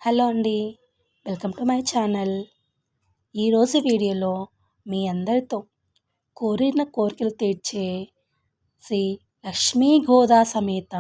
Hello అండి. Welcome to my channel. ఈరోజు వీడియోలో మీ అందరితో కోరిన కోరికలు తీర్చే శ్రీ లక్ష్మీ గోదా సమేత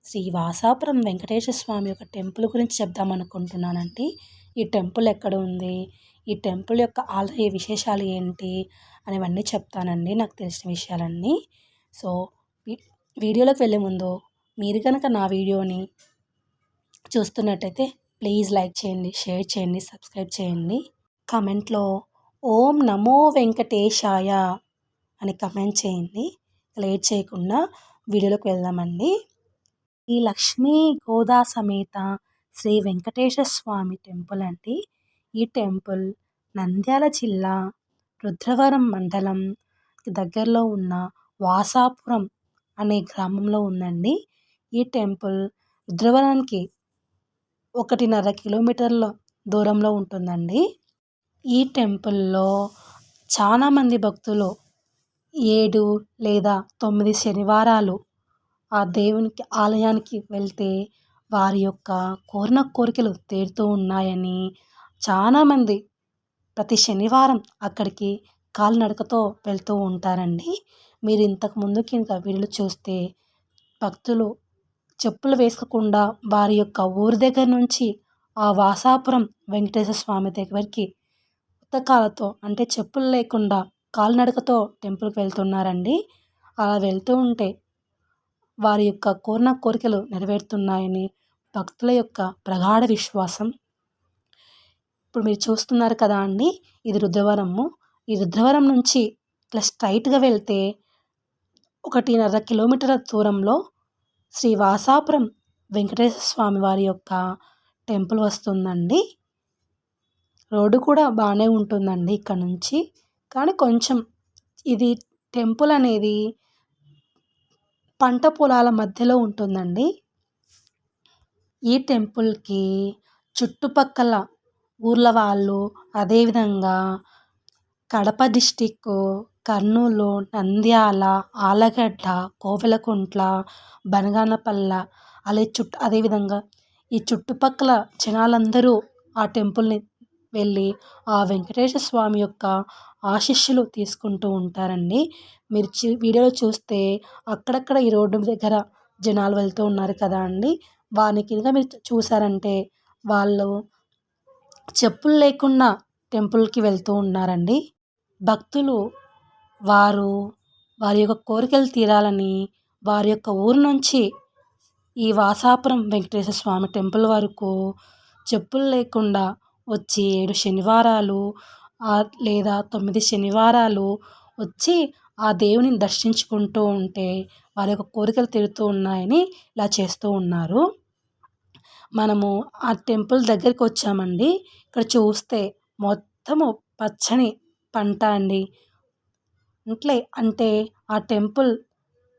శ్రీ వాసాపురం వెంకటేశ్వర స్వామి యొక్క టెంపుల్ గురించి చెప్దామనుకుంటున్నానండి. ఈ టెంపుల్ ఎక్కడ ఉంది, ఈ టెంపుల్ యొక్క ఆలయ విశేషాలు ఏంటి అనేవన్నీ చెప్తానండి, నాకు తెలిసిన విషయాలన్నీ. సో వీడియోలోకి వెళ్ళే ముందు మీరు కనుక నా వీడియోని చూస్తున్నట్టయితే ప్లీజ్ లైక్ చేయండి, షేర్ చేయండి, సబ్స్క్రైబ్ చేయండి. కామెంట్లో ఓం నమో వెంకటేశాయ అని కమెంట్ చేయండి. లేట్ చేయకుండా వీడియోలోకి వెళ్దామండి. ఈ లక్ష్మీ గోదా సమేత శ్రీ వెంకటేశ్వర స్వామి టెంపుల్ అండి. ఈ టెంపుల్ నంద్యాల జిల్లా రుద్రవరం మండలం దగ్గరలో ఉన్న వాసాపురం అనే గ్రామంలో ఉందండి. ఈ టెంపుల్ రుద్రవరానికి 1.5 కిలోమీటర్ల దూరంలో ఉంటుందండి. ఈ టెంపుల్లో చాలామంది భక్తులు 7 లేదా 9 శనివారాలు ఆ దేవునికి ఆలయానికి వెళ్తే వారి యొక్క కోరిన కోరికలు తీరుతూ ఉన్నాయని చాలామంది ప్రతి శనివారం అక్కడికి కాలినడకతో వెళ్తూ ఉంటారండి. మీరు ఇంతకు ముందుకి ఇంకా వీడియోలు చూస్తే భక్తులు చెప్పులు వేసుకోకుండా వారి యొక్క ఊరి దగ్గర నుంచి ఆ వాసాపురం వెంకటేశ్వర స్వామి దగ్గరికి ఉత్తకాలతో అంటే చెప్పులు లేకుండా కాలినడకతో టెంపుల్కి వెళ్తున్నారండి. అలా వెళ్తూ ఉంటే వారి యొక్క కోరిన కోరికలు నెరవేరుతున్నాయని భక్తుల యొక్క ప్రగాఢ విశ్వాసం. ఇప్పుడు మీరు చూస్తున్నారు కదా అండి, ఇది రుద్రవరము. ఈ రుద్రవరం నుంచి ఇట్లా స్ట్రైట్గా వెళ్తే 1.5 కిలోమీటర్ల దూరంలో శ్రీ వాసాపురం వెంకటేశ్వర స్వామి వారి యొక్క టెంపుల్ వస్తుందండి. రోడ్డు కూడా బాగానే ఉంటుందండి ఇక్కడ నుంచి. కానీ కొంచెం ఇది టెంపుల్ అనేది పంట పొలాల మధ్యలో ఉంటుందండి. ఈ టెంపుల్కి చుట్టుపక్కల ఊర్ల వాళ్ళు, అదేవిధంగా కడప డిస్టిక్, కర్నూలు, నంద్యాల, ఆలగడ్డ, కోవెలకుంట్ల, బనగానపల్లె అదేవిధంగా ఈ చుట్టుపక్కల జనాలందరూ ఆ టెంపుల్ని వెళ్ళి ఆ వెంకటేశ్వర స్వామి యొక్క ఆశీస్సులు తీసుకుంటూ ఉంటారండి. మీరు వీడియోలో చూస్తే అక్కడక్కడ ఈ రోడ్డు దగ్గర జనాలు వెళ్తూ ఉన్నారు కదా అండి, వారికి కనుక మీరు చూసారంటే వాళ్ళు చెప్పులు లేకుండా టెంపుల్కి వెళ్తూ ఉన్నారండి. భక్తులు వారి యొక్క కోరికలు తీరాలని వారి యొక్క ఊరు నుంచి ఈ వాసాపురం వెంకటేశ్వర స్వామి టెంపుల్ వరకు చెప్పులు లేకుండా వచ్చి 7 శనివారాలు లేదా 9 శనివారాలు వచ్చి ఆ దేవుని దర్శించుకుంటూ ఉంటే వారి యొక్క కోరికలు తీరుతూ ఉన్నాయని ఇలా చేస్తూ ఉన్నారు. మనము ఆ టెంపుల్ దగ్గరికి వచ్చామండి. ఇక్కడ చూస్తే మొత్తము పచ్చని పంట అండి. అంటే ఆ టెంపుల్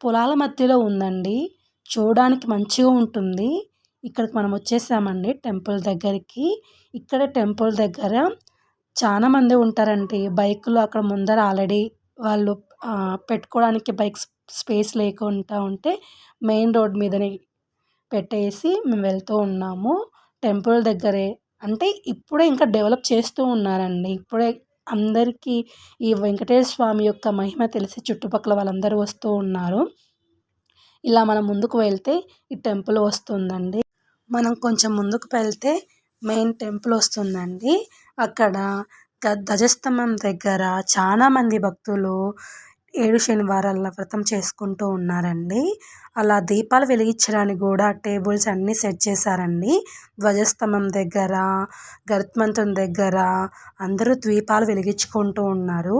పొలాల మధ్యలో ఉందండి. చూడడానికి మంచిగా ఉంటుంది. ఇక్కడికి మనం వచ్చేసామండి టెంపుల్ దగ్గరికి. ఇక్కడ టెంపుల్ దగ్గర చాలామంది ఉంటారండి. బైకులు అక్కడ ముందర ఆల్రెడీ వాళ్ళు పెట్టుకోవడానికి బైక్ స్పేస్ లేకుండా ఉంటే మెయిన్ రోడ్ మీదనే పెట్టేసి మేము వెళ్తూ ఉన్నాము. టెంపుల్ దగ్గరే అంటే ఇప్పుడే ఇంకా డెవలప్ చేస్తూ ఉన్నారండి. ఇప్పుడే అందరికీ ఈ వెంకటేశ్వర స్వామి యొక్క మహిమ తెలిసి చుట్టుపక్కల వాళ్ళందరూ వస్తూ ఉన్నారు. ఇలా మనం ముందుకు వెళ్తే ఈ టెంపుల్ వస్తుందండి. మనం కొంచెం ముందుకు వెళ్తే మెయిన్ టెంపుల్ వస్తుందండి. అక్కడ ధ్వజస్తంభం దగ్గర చాలామంది భక్తులు 7 శనివారాల వ్రతం చేసుకుంటూ ఉన్నారండి. అలా దీపాలు వెలిగించడానికి కూడా టేబుల్స్ అన్నీ సెట్ చేశారండి. ధ్వజస్తంభం దగ్గర, గరుత్మంతుని దగ్గర అందరూ దీపాలు వెలిగించుకుంటూ ఉన్నారు.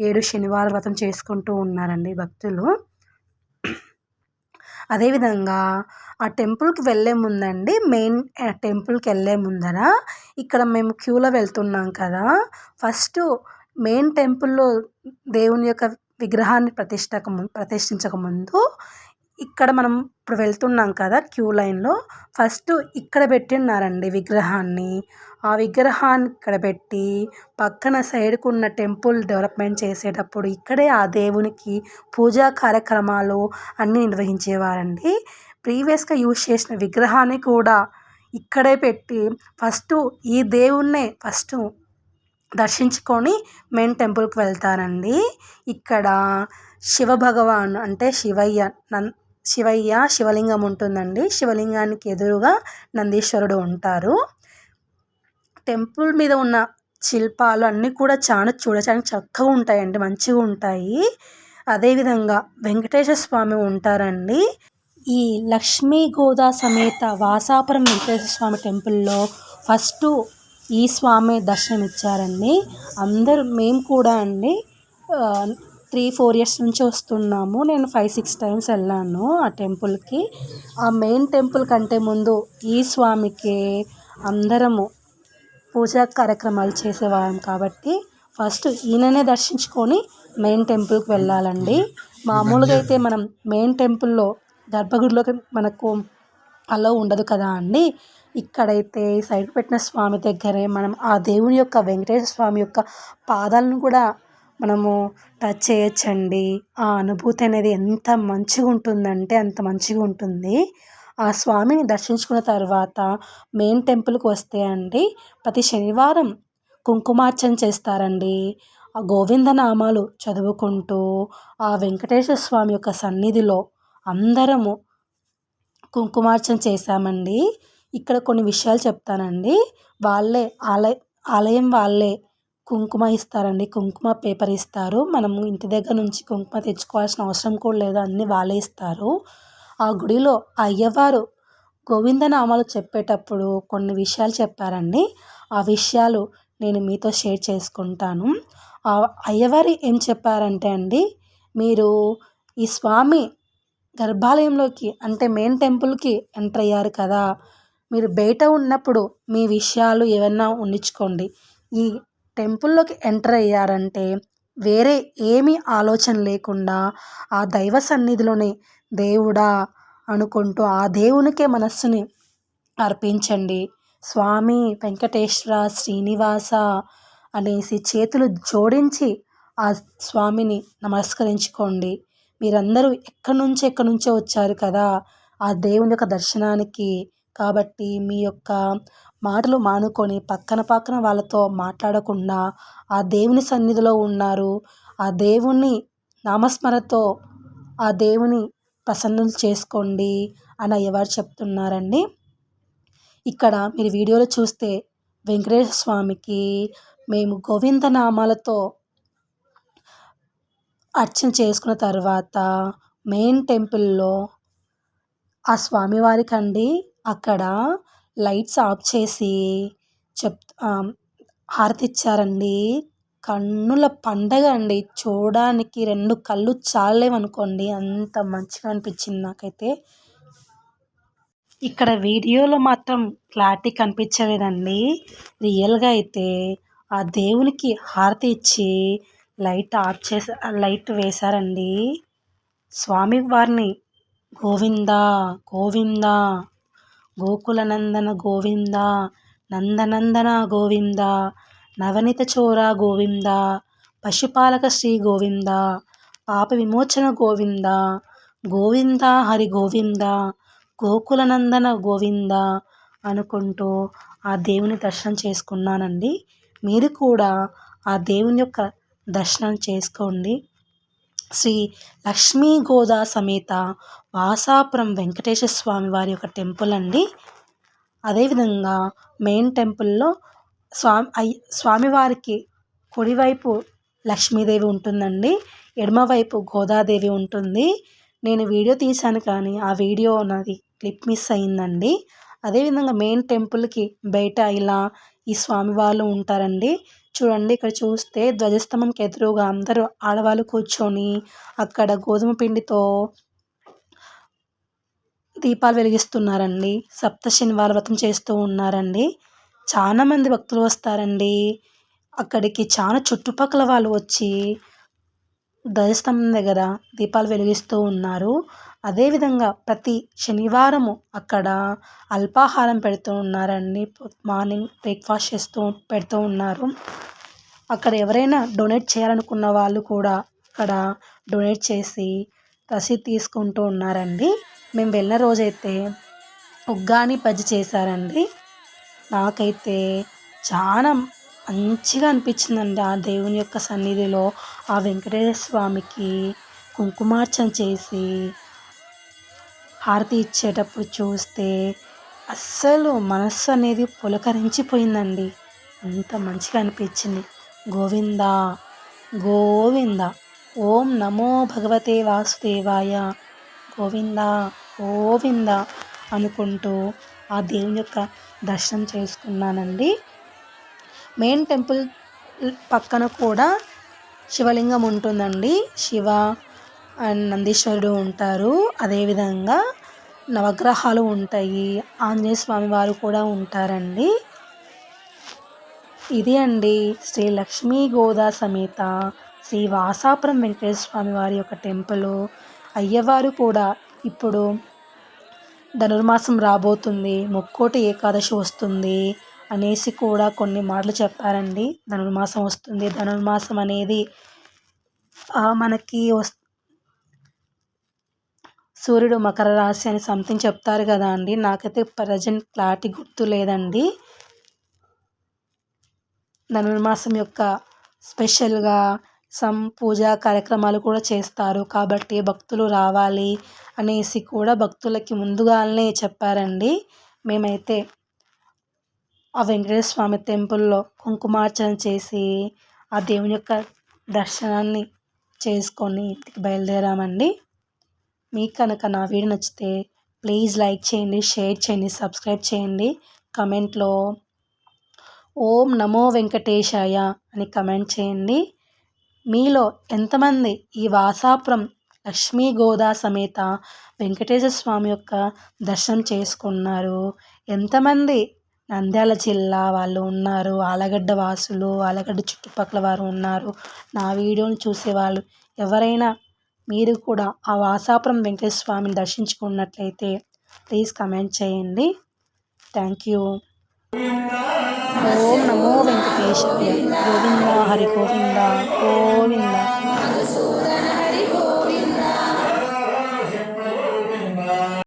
7 శనివారాల వ్రతం చేసుకుంటూ ఉన్నారండి భక్తులు. అదేవిధంగా ఆ టెంపుల్కి వెళ్ళే ముందండి, మెయిన్ టెంపుల్కి వెళ్ళే ముందర ఇక్కడ మేము క్యూలో వెళ్తున్నాం కదా, ఫస్ట్ మెయిన్ టెంపుల్లో దేవుని యొక్క విగ్రహాన్ని ప్రతిష్ఠించకముందు ఇక్కడ మనం ఇప్పుడు వెళ్తున్నాం కదా క్యూ లైన్లో, ఫస్ట్ ఇక్కడ పెట్టిన్నారండి విగ్రహాన్ని. ఆ విగ్రహాన్ని ఇక్కడ పెట్టి పక్కన సైడ్కు ఉన్న టెంపుల్ డెవలప్మెంట్ చేసేటప్పుడు ఇక్కడే ఆ దేవునికి పూజా కార్యక్రమాలు అన్నీ నిర్వహించేవారండి. ప్రీవియస్గా యూజ్ చేసిన విగ్రహాన్ని కూడా ఇక్కడే పెట్టి ఫస్ట్ ఈ దేవుణ్ణే దర్శించుకొని మెయిన్ టెంపుల్కి వెళ్తారండి. ఇక్కడ శివభగవాన్ అంటే శివలింగం ఉంటుందండి. శివలింగానికి ఎదురుగా నందీశ్వరుడు ఉంటారు. టెంపుల్ మీద ఉన్న శిల్పాలు అన్నీ కూడా చాలా చూడడానికి చక్కగా ఉంటాయండి, మంచిగా ఉంటాయి. అదేవిధంగా వెంకటేశ్వర స్వామి ఉంటారండి. ఈ లక్ష్మీ గోదా సమేత వాసాపురం వెంకటేశ్వర స్వామి టెంపుల్లో ఫస్ట్ ఈ స్వామి దర్శనం ఇచ్చారండి. మేము కూడా అండి 3-4 ఇయర్స్ నుంచి వస్తున్నాము. నేను 5-6 టైమ్స్ వెళ్ళాను ఆ టెంపుల్కి. ఆ మెయిన్ టెంపుల్ కంటే ముందు ఈ స్వామికి అందరము పూజా కార్యక్రమాలు చేసేవాళ్ళం కాబట్టి ఫస్ట్ ఈయననే దర్శించుకొని మెయిన్ టెంపుల్కి వెళ్ళాలండి. మామూలుగా అయితే మనం మెయిన్ టెంపుల్లో గర్భగుడిలోకి మనకు అలో ఉండదు కదా అండి. ఇక్కడైతే సైడ్ పెట్టిన స్వామి దగ్గరే మనం ఆ దేవుని యొక్క వెంకటేశ్వర స్వామి యొక్క పాదాలను కూడా మనము టచ్ చేయొచ్చండి. ఆ అనుభూతి అనేది ఎంత మంచిగా ఉంటుందంటే అంత మంచిగా ఉంటుంది. ఆ స్వామిని దర్శించుకున్న తర్వాత మెయిన్ టెంపుల్కి వస్తే అండి ప్రతి శనివారం కుంకుమార్చన చేస్తారండి. ఆ గోవిందనామాలు చదువుకుంటూ ఆ వెంకటేశ్వర స్వామి యొక్క సన్నిధిలో అందరము కుంకుమార్చన చేశామండి. ఇక్కడ కొన్ని విషయాలు చెప్తానండి. వాళ్ళే ఆలయం వాళ్ళే కుంకుమ ఇస్తారండి. కుంకుమ పేపర్ ఇస్తారు. మనము ఇంటి దగ్గర నుంచి కుంకుమ తెచ్చుకోవాల్సిన అవసరం కూడా లేదు, అన్నీ వాళ్ళే ఇస్తారు. ఆ గుడిలో అయ్యవారు గోవిందనామాలు చెప్పేటప్పుడు కొన్ని విషయాలు చెప్పారండి. ఆ విషయాలు నేను మీతో షేర్ చేసుకుంటాను. ఆ అయ్యవారు ఏం చెప్పారంటే అండి, మీరు ఈ స్వామి గర్భాలయంలోకి అంటే మెయిన్ టెంపుల్కి ఎంటర్ అయ్యారు కదా, మీరు బయట ఉన్నప్పుడు మీ విషయాలు ఏమన్నా ఉండించుకోండి. ఈ టెంపుల్లోకి ఎంటర్ అయ్యారంటే వేరే ఏమీ ఆలోచన లేకుండా ఆ దైవ సన్నిధిలోనే దేవుడా అనుకుంటూ ఆ దేవునికే మనస్సుని అర్పించండి. స్వామి వెంకటేశ్వర శ్రీనివాస అనేసి చేతులు జోడించి ఆ స్వామిని నమస్కరించుకోండి. మీరందరూ ఎక్కడి నుంచో వచ్చారు కదా ఆ దేవుని యొక్క దర్శనానికి. కాబట్టి మీ యొక్క మాటలు మానుకొని పక్కన వాళ్ళతో మాట్లాడకుండా ఆ దేవుని సన్నిధిలో ఉన్నారు. ఆ దేవుని నామస్మరణతో ఆ దేవుని ప్రసన్నం చేసుకోండి అని అయ్యవారు చెప్తున్నారండి. ఇక్కడ మీరు వీడియోలో చూస్తే వెంకటేశ్వర స్వామికి మేము గోవిందనామాలతో అర్చన చేసుకున్న తర్వాత మెయిన్ టెంపుల్లో ఆ స్వామివారికి అండి అక్కడ లైట్స్ ఆఫ్ చేసి హారతి ఇచ్చారండి. కన్నుల పండగ అండి, చూడడానికి 2 కళ్ళు చాలలేవనుకోండి, అంత మంచిగా అనిపించింది నాకైతే. ఇక్కడ వీడియోలో మాత్రం క్లారిటీ కనిపించలేదండి. రియల్గా అయితే ఆ దేవునికి హారతి ఇచ్చి లైట్ వేశారండి. స్వామివారిని గోవింద గోవింద గోకులనందన గోవింద నందనందన గోవింద నవనీత చోర గోవింద పశుపాలక శ్రీ గోవింద పాప విమోచన గోవింద గోవింద హరి గోవింద గోకులనందన గోవింద అనుకుంటూ ఆ దేవుని దర్శనం చేసుకున్నానండి. మీరు కూడా ఆ దేవుని యొక్క దర్శనం చేసుకోండి. శ్రీ లక్ష్మీ గోదా సమేత వాసాపురం వెంకటేశ్వర స్వామి వారి యొక్క టెంపుల్ అండి. అదేవిధంగా మెయిన్ టెంపుల్లో స్వామివారికి కుడివైపు లక్ష్మీదేవి ఉంటుందండి, ఎడమవైపు గోదాదేవి ఉంటుంది. నేను వీడియో తీశాను కానీ ఆ వీడియో నాది క్లిప్ మిస్ అయిందండి. అదేవిధంగా మెయిన్ టెంపుల్కి బయట ఇలా ఈ స్వామివారు ఉంటారండి. చూడండి, ఇక్కడ చూస్తే ధ్వజస్తంభంకి ఎదురుగా అందరూ ఆడవాళ్ళు కూర్చొని అక్కడ గోధుమ పిండితో దీపాలు వెలిగిస్తున్నారండి. సప్త శనివార వ్రతం చేస్తూ ఉన్నారండి. చాలామంది భక్తులు వస్తారండి అక్కడికి. చాలా చుట్టుపక్కల వాళ్ళు వచ్చి ధ్వజస్తంభం దగ్గర దీపాలు వెలిగిస్తూ ఉన్నారు. అదేవిధంగా ప్రతి శనివారము అక్కడ అల్పాహారం పెడుతూ ఉన్నారండి. మార్నింగ్ బ్రేక్ఫాస్ట్ పెడుతూ ఉన్నారు. అక్కడ ఎవరైనా డొనేట్ చేయాలనుకున్న వాళ్ళు కూడా అక్కడ డొనేట్ చేసి రసీదు తీసుకుంటూ ఉన్నారండి. మేము వెళ్ళిన రోజైతే ఉగ్గాని బజ్జి చేశారండి. నాకైతే చాలా మంచిగా అనిపించిందండి. ఆ దేవుని యొక్క సన్నిధిలో ఆ వెంకటేశ్వర స్వామికి కుంకుమార్చన చేసి హారతి ఇచ్చేటప్పుడు చూస్తే అస్సలు మనస్సు అనేది పులకరించిపోయిందండి. అంత మంచిగా అనిపించింది. గోవింద గోవింద ఓం నమో భగవతే వాసుదేవాయ గోవింద గోవింద అనుకుంటూ ఆ దేవుని యొక్క దర్శనం చేసుకున్నానండి. మెయిన్ టెంపుల్ పక్కన కూడా శివలింగం ఉంటుందండి. శివ అండ్ నందీశ్వరుడు ఉంటారు. అదేవిధంగా నవగ్రహాలు ఉంటాయి. ఆంజనేయ స్వామి వారు కూడా ఉంటారండి. ఇది అండి శ్రీ లక్ష్మీ గోదా సమేత శ్రీ వాసాపురం వెంకటేశ్వర స్వామి వారి యొక్క టెంపుల్. అయ్యవారు కూడా ఇప్పుడు ధనుర్మాసం రాబోతుంది, ముక్కోటి ఏకాదశి వస్తుంది అనేసి కూడా కొన్ని మాటలు చెప్పారండి. ధనుర్మాసం వస్తుంది, ధనుర్మాసం అనేది మనకి సూర్యుడు మకర రాశి అని సంథింగ్ చెప్తారు కదా అండి. నాకైతే ప్రజెంట్ క్లారిటీ గుర్తు లేదండి. ధనుర్మాసం యొక్క స్పెషల్గా పూజా కార్యక్రమాలు కూడా చేస్తారు. కాబట్టి భక్తులు రావాలి అనేసి కూడా భక్తులకి ముందుగానే చెప్పారండి. మేమైతే ఆ వెంకటేశ్వర స్వామి టెంపుల్లో కుంకుమార్చన చేసి ఆ దేవుని యొక్క దర్శనాన్ని చేసుకొని ఇంటికి బయలుదేరామండి. మీకు కనుక నా వీడియో నచ్చితే ప్లీజ్ లైక్ చేయండి, షేర్ చేయండి, సబ్స్క్రైబ్ చేయండి. కమెంట్లో ఓం నమో వెంకటేశాయ అని కమెంట్ చేయండి. మీలో ఎంతమంది ఈ వాసాపురం లక్ష్మీ గోదా సమేత వెంకటేశ్వర స్వామి యొక్క దర్శనం చేసుకున్నారు? ఎంతమంది నంద్యాల జిల్లా వాళ్ళు ఉన్నారు? ఆలగడ్డ వాసులు, ఆలగడ్డ చుట్టుపక్కల వారు ఉన్నారు? నా వీడియోని చూసేవాళ్ళు ఎవరైనా మీరు కూడా ఆ వాసాపురం వెంకటేశ్వర స్వామిని దర్శించుకున్నట్లయితే ప్లీజ్ కమెంట్ చేయండి. Thank you. ఓం నమో వెంకటేశాయ గోవింద హరి గోవింద గోవింద.